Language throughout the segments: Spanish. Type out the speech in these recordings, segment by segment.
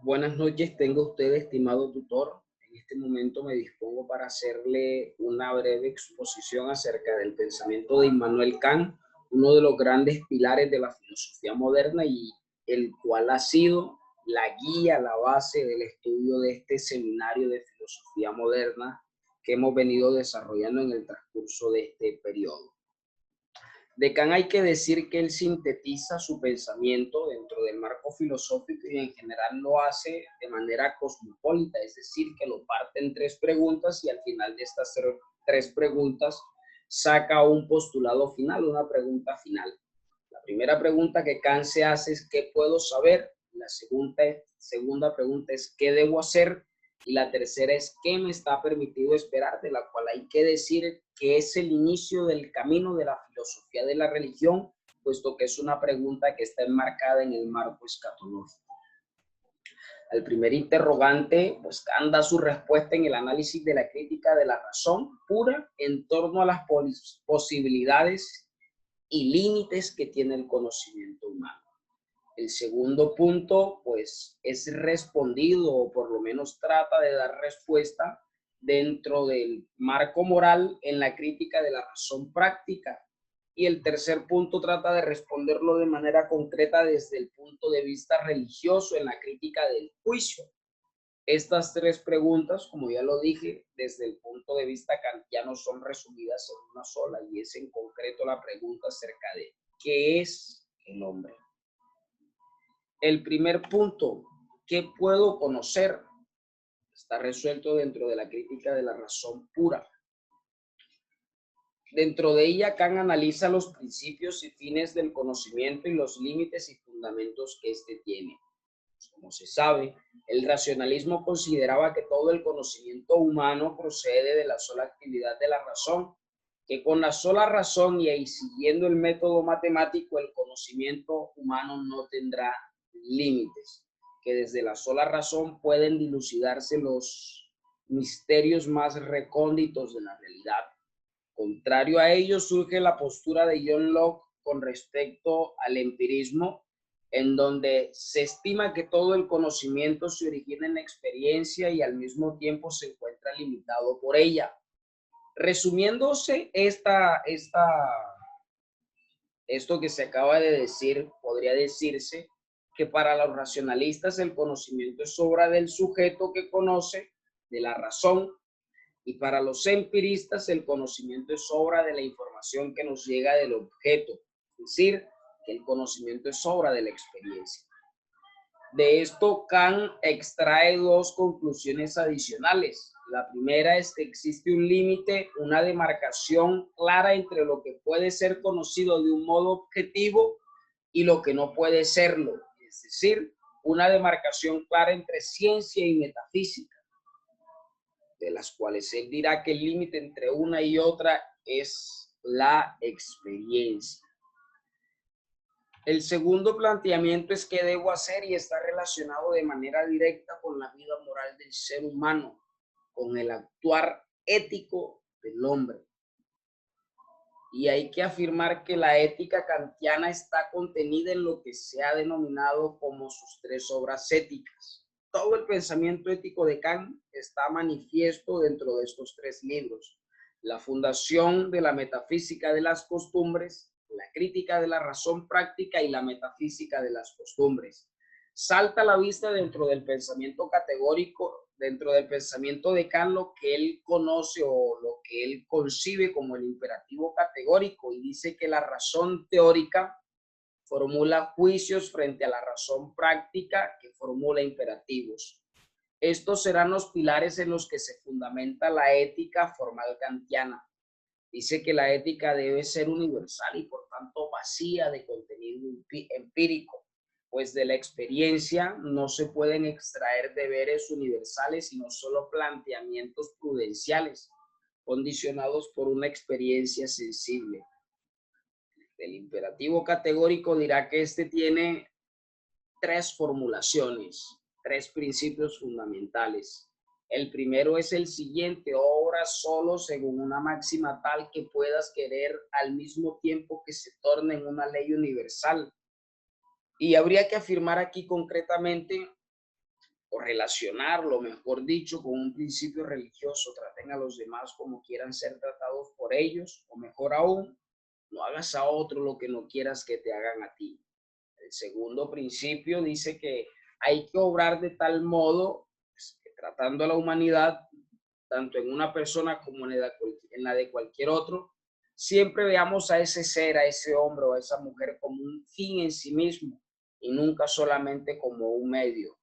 Buenas noches, tenga usted, estimado tutor. En este momento me dispongo para hacerle una breve exposición acerca del pensamiento de Immanuel Kant, uno de los grandes pilares de la filosofía moderna y el cual ha sido la guía, la base del estudio de este seminario de filosofía moderna que hemos venido desarrollando en el transcurso de este periodo. De Kant hay que decir que él sintetiza su pensamiento dentro del marco filosófico y en general lo hace de manera cosmopolita, es decir, que lo parte en tres preguntas y al final de estas tres preguntas saca un postulado final, una pregunta final. La primera pregunta que Kant se hace es ¿qué puedo saber? La segunda pregunta es ¿qué debo hacer? Y la tercera es ¿qué me está permitido esperar? De la cual hay que decir que es el inicio del camino de la filosofía de la religión, puesto que es una pregunta que está enmarcada en el marco escatológico. Al primer interrogante, pues Kant da su respuesta en el análisis de la crítica de la razón pura en torno a las posibilidades y límites que tiene el conocimiento humano. El segundo punto, pues, es respondido o por lo menos trata de dar respuesta dentro del marco moral en la crítica de la razón práctica. Y el tercer punto trata de responderlo de manera concreta desde el punto de vista religioso en la crítica del juicio. Estas tres preguntas, como ya lo dije, desde el punto de vista kantiano son resumidas en una sola y es en concreto la pregunta acerca de ¿qué es el hombre? El primer punto, ¿qué puedo conocer? Está resuelto dentro de la crítica de la razón pura. Dentro de ella, Kant analiza los principios y fines del conocimiento y los límites y fundamentos que éste tiene. Como se sabe, el racionalismo consideraba que todo el conocimiento humano procede de la sola actividad de la razón, que con la sola razón y siguiendo el método matemático, el conocimiento humano no tendrá límites, que desde la sola razón pueden dilucidarse los misterios más recónditos de la realidad. Contrario a ello surge la postura de John Locke con respecto al empirismo, en donde se estima que todo el conocimiento se origina en la experiencia y al mismo tiempo se encuentra limitado por ella. Resumiéndose esto que se acaba de decir, podría decirse que para los racionalistas el conocimiento es obra del sujeto que conoce, de la razón, y para los empiristas el conocimiento es obra de la información que nos llega del objeto, es decir, que el conocimiento es obra de la experiencia. De esto Kant extrae dos conclusiones adicionales. La primera es que existe un límite, una demarcación clara entre lo que puede ser conocido de un modo objetivo y lo que no puede serlo, es decir, una demarcación clara entre ciencia y metafísica, de las cuales él dirá que el límite entre una y otra es la experiencia. El segundo planteamiento es qué debo hacer y está relacionado de manera directa con la vida moral del ser humano, con el actuar ético del hombre. Y hay que afirmar que la ética kantiana está contenida en lo que se ha denominado como sus tres obras éticas. Todo el pensamiento ético de Kant está manifiesto dentro de estos tres libros: La fundación de la metafísica de las costumbres, La crítica de la razón práctica y La metafísica de las costumbres. Salta a la vista dentro del pensamiento categórico, dentro del pensamiento de Kant, lo que él conoce o lo que él concibe como el imperativo categórico, y dice que la razón teórica formula juicios frente a la razón práctica que formula imperativos. Estos serán los pilares en los que se fundamenta la ética formal kantiana. Dice que la ética debe ser universal y por tanto vacía de contenido empírico, pues de la experiencia no se pueden extraer deberes universales, sino solo planteamientos prudenciales, condicionados por una experiencia sensible. El imperativo categórico dirá que este tiene tres formulaciones, tres principios fundamentales. El primero es el siguiente: obra solo según una máxima tal que puedas querer al mismo tiempo que se torne en una ley universal. Y habría que afirmar aquí concretamente o relacionarlo, mejor dicho, con un principio religioso. Traten a los demás como quieran ser tratados por ellos, o mejor aún, no hagas a otro lo que no quieras que te hagan a ti. El segundo principio dice que hay que obrar de tal modo, pues, que tratando a la humanidad, tanto en una persona como en la de cualquier otro, siempre veamos a ese ser, a ese hombre o a esa mujer como un fin en sí mismo y nunca solamente como un medio.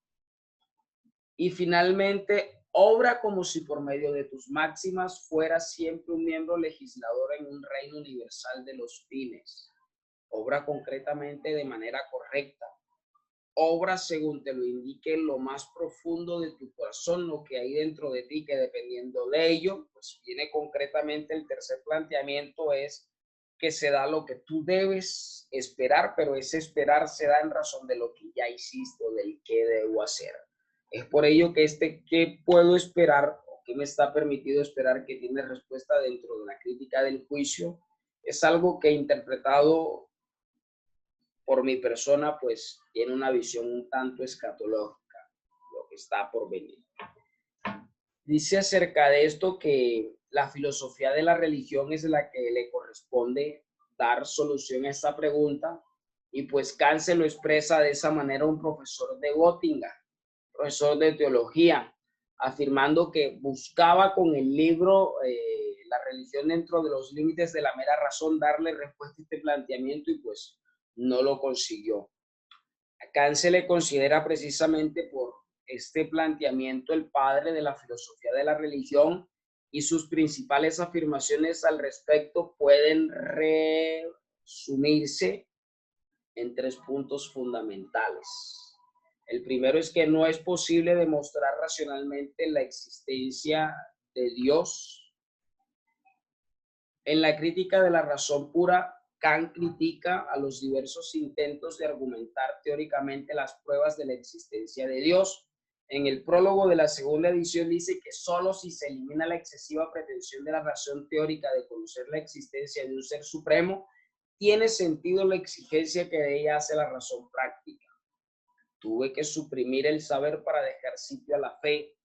Y finalmente, obra como si por medio de tus máximas fueras siempre un miembro legislador en un reino universal de los fines. Obra concretamente de manera correcta. Obra según te lo indique lo más profundo de tu corazón, lo que hay dentro de ti, que dependiendo de ello, pues viene concretamente el tercer planteamiento, es que se da lo que tú debes esperar, pero ese esperar se da en razón de lo que ya hiciste o del que debo hacer. Es por ello que ¿qué puedo esperar o qué me está permitido esperar, que tiene respuesta dentro de la crítica del juicio? Es algo que interpretado por mi persona, pues tiene una visión un tanto escatológica, lo que está por venir. Dice acerca de esto que la filosofía de la religión es la que le corresponde dar solución a esta pregunta, y pues Kant se lo expresa de esa manera un profesor de Göttingen, profesor de teología, afirmando que buscaba con el libro La religión dentro de los límites de la mera razón darle respuesta a este planteamiento, y pues no lo consiguió. A Kant se le considera precisamente por este planteamiento el padre de la filosofía de la religión, y sus principales afirmaciones al respecto pueden resumirse en tres puntos fundamentales. El primero es que no es posible demostrar racionalmente la existencia de Dios. En la crítica de la razón pura, Kant critica a los diversos intentos de argumentar teóricamente las pruebas de la existencia de Dios. En el prólogo de la segunda edición dice que solo si se elimina la excesiva pretensión de la razón teórica de conocer la existencia de un ser supremo, tiene sentido la exigencia que de ella hace la razón práctica. Tuve que suprimir el saber para dejar sitio a la fe.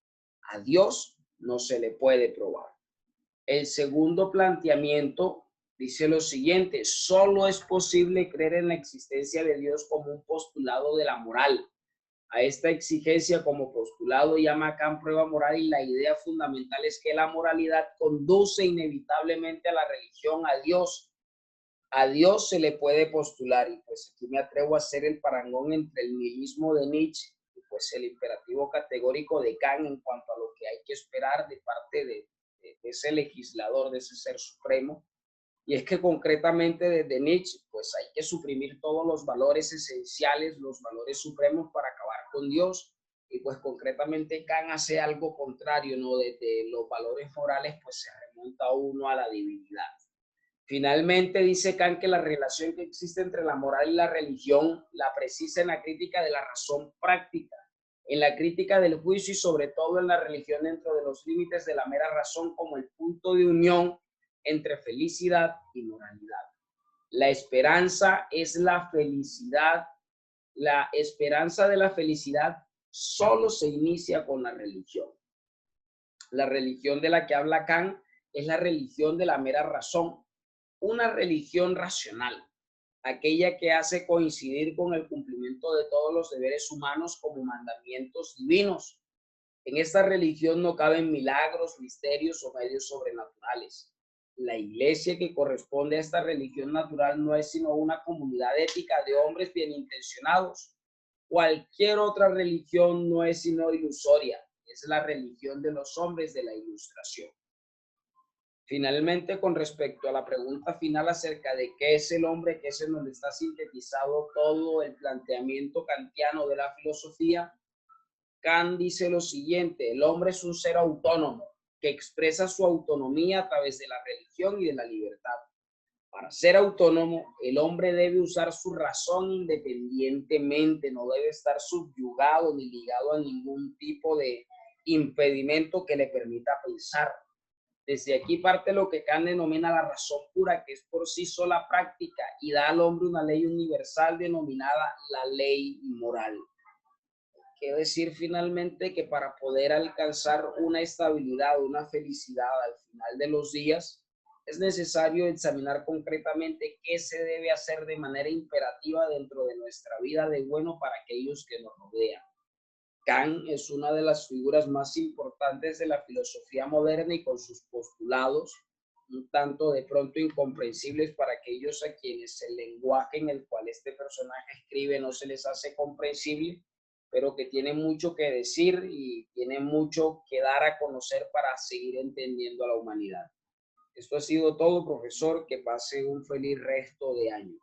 A Dios no se le puede probar. El segundo planteamiento dice lo siguiente: solo es posible creer en la existencia de Dios como un postulado de la moral. A esta exigencia como postulado llama Kant prueba moral, y la idea fundamental es que la moralidad conduce inevitablemente a la religión, a Dios. A Dios se le puede postular, y pues aquí me atrevo a hacer el parangón entre el nihilismo de Nietzsche y pues el imperativo categórico de Kant en cuanto a lo que hay que esperar de parte de ese legislador, de ese ser supremo. Y es que concretamente desde Nietzsche, pues hay que suprimir todos los valores esenciales, los valores supremos, para acabar con Dios. Y pues concretamente Kant hace algo contrario, ¿no? Desde los valores morales, pues se remonta uno a la divinidad. Finalmente dice Kant que la relación que existe entre la moral y la religión la precisa en la crítica de la razón práctica, en la crítica del juicio y sobre todo en la religión dentro de los límites de la mera razón como el punto de unión entre felicidad y moralidad. La esperanza es la felicidad. La esperanza de la felicidad solo se inicia con la religión. La religión de la que habla Kant es la religión de la mera razón, una religión racional, aquella que hace coincidir con el cumplimiento de todos los deberes humanos como mandamientos divinos. En esta religión no caben milagros, misterios o medios sobrenaturales. La iglesia que corresponde a esta religión natural no es sino una comunidad ética de hombres bien intencionados. Cualquier otra religión no es sino ilusoria, es la religión de los hombres de la Ilustración. Finalmente, con respecto a la pregunta final acerca de qué es el hombre, que es en donde está sintetizado todo el planteamiento kantiano de la filosofía, Kant dice lo siguiente: el hombre es un ser autónomo que expresa su autonomía a través de la religión y de la libertad. Para ser autónomo, el hombre debe usar su razón independientemente, no debe estar subyugado ni ligado a ningún tipo de impedimento que le permita pensar. Desde aquí parte lo que Kant denomina la razón pura, que es por sí sola práctica y da al hombre una ley universal denominada la ley moral. Quiero decir finalmente que para poder alcanzar una estabilidad, una felicidad al final de los días, es necesario examinar concretamente qué se debe hacer de manera imperativa dentro de nuestra vida de bueno para aquellos que nos rodean. Kant es una de las figuras más importantes de la filosofía moderna y con sus postulados, un tanto de pronto incomprensibles para aquellos a quienes el lenguaje en el cual este personaje escribe no se les hace comprensible, pero que tiene mucho que decir y tiene mucho que dar a conocer para seguir entendiendo a la humanidad. Esto ha sido todo, profesor. Que pase un feliz resto de año.